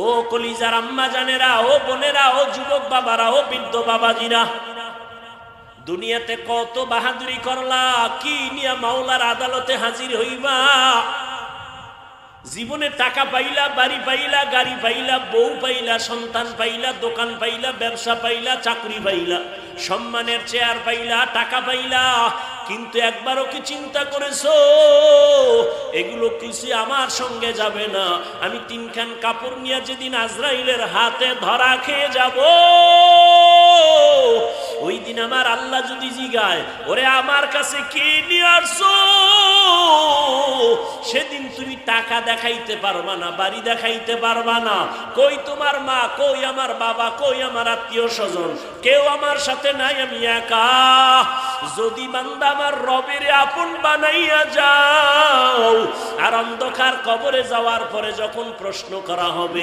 ও কলিজার আম্মা জানেরা, ও বোনেরা, ও যুবক বাবারা, ও বৃদ্ধ বাবাজিরা, দুনিয়াতে কত বাহাদুরি করলা, কি নিয়া মাওলার আদালতে হাজির হইবা? জীবনে টাকা পাইলা, বাড়ি পাইলা, গাড়ি পাইলা, বউ পাইলা, সন্তান পাইলা, দোকান পাইলা, ব্যবসা পাইলা, চাকরি পাইলা, সম্মানের চেয়ার পাইলা, টাকা পাইলা, কিন্তু একবারও কি চিন্তা করেছো এগুলো কিছু আমার সঙ্গে যাবে না? আমি তিনখান কাপড় নিয়ে যেদিন আজরাইলের হাতে ধরা খেয়ে যাব, ওই দিন আমার আল্লাহ যদি জিগায়, ওরে আমার কাছে কি নিয়ে আসছো, সেদিন তুমি টাকা দেখাইতে পারবা না, বাড়ি দেখাইতে পারবা না। কই তোমার মা, কই আমার বাবা, কই আমার আত্মীয় স্বজন? কেউ আমার সাথে নাই, আমি একা। যদি বান্দা আমার রবের আপন বানাইয়া যাও, আর অন্ধকার কবরে যাওয়ার পরে যখন প্রশ্ন করা হবে,